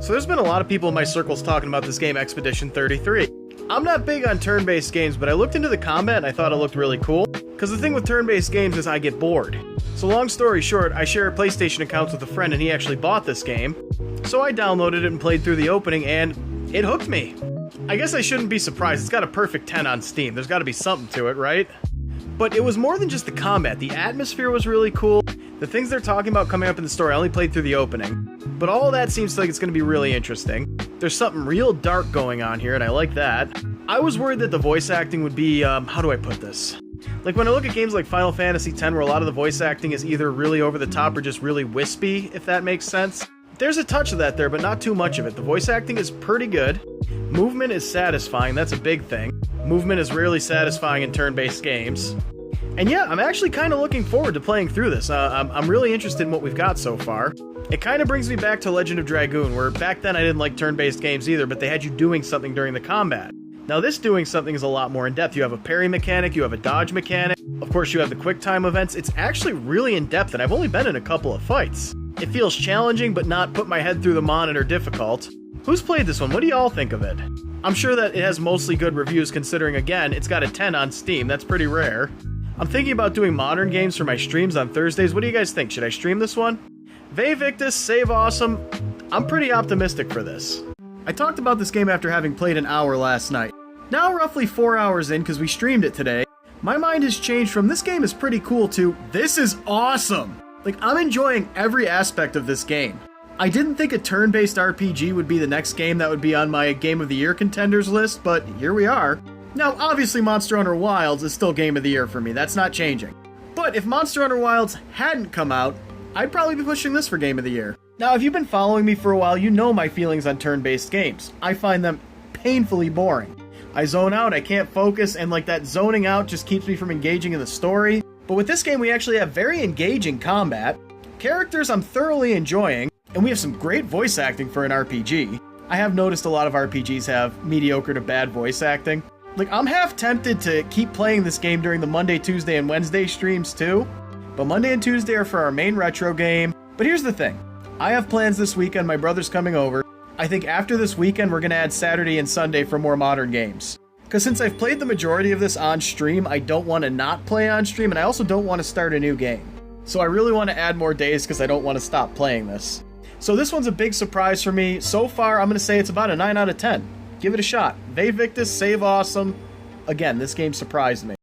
So there's been a lot of people in my circles talking about this game, Expedition 33. I'm not big on turn-based games, but I looked into the combat and I thought it looked really cool. Because the thing with turn-based games is I get bored. So long story short, I share PlayStation accounts with a friend and he actually bought this game. So I downloaded it and played through the opening and it hooked me. I guess I shouldn't be surprised, it's got a perfect 10 on Steam. There's gotta be something to it, right? But it was more than just the combat. The atmosphere was really cool. The things they're talking about coming up in the story, I only played through the opening. But all of that seems like it's going to be really interesting. There's something real dark going on here, and I like that. I was worried that the voice acting would be, how do I put this? Like when I look at games like Final Fantasy X, where a lot of the voice acting is either really over the top or just really wispy, if that makes sense. There's a touch of that there, but not too much of it. The voice acting is pretty good. Movement is satisfying, that's a big thing. Movement is rarely satisfying in turn-based games. And yeah, I'm actually kind of looking forward to playing through this. I'm really interested in what we've got so far. It kind of brings me back to Legend of Dragoon, where back then I didn't like turn-based games either, but they had you doing something during the combat. Now this doing something is a lot more in-depth. You have a parry mechanic, you have a dodge mechanic, of course you have the quick time events. It's actually really in-depth, and I've only been in a couple of fights. It feels challenging, but not put my head through the monitor difficult. Who's played this one? What do y'all think of it? I'm sure that it has mostly good reviews considering, again, it's got a 10 on Steam. That's pretty rare. I'm thinking about doing modern games for my streams on Thursdays. What do you guys think? Should I stream this one? Ve Victis, save awesome. I'm pretty optimistic for this. I talked about this game after having played an hour last night. Now roughly 4 hours in, because we streamed it today, my mind has changed from this game is pretty cool to this is awesome. Like, I'm enjoying every aspect of this game. I didn't think a turn-based RPG would be the next game that would be on my Game of the Year contenders list, but here we are. Now, obviously Monster Hunter Wilds is still Game of the Year for me, that's not changing. But if Monster Hunter Wilds hadn't come out, I'd probably be pushing this for Game of the Year. Now, if you've been following me for a while, you know my feelings on turn-based games. I find them painfully boring. I zone out, I can't focus, and like that zoning out just keeps me from engaging in the story. But with this game, we actually have very engaging combat, characters I'm thoroughly enjoying, and we have some great voice acting for an RPG. I have noticed a lot of RPGs have mediocre to bad voice acting. Like, I'm half tempted to keep playing this game during the Monday, Tuesday, and Wednesday streams too. But Monday and Tuesday are for our main retro game. But here's the thing. I have plans this weekend, my brother's coming over. I think after this weekend, we're gonna add Saturday and Sunday for more modern games. Because since I've played the majority of this on stream, I don't want to not play on stream, and I also don't want to start a new game. So I really want to add more days because I don't want to stop playing this. So this one's a big surprise for me. So far, I'm going to say it's about a 9 out of 10. Give it a shot. Ve Victis, save awesome. Again, this game surprised me.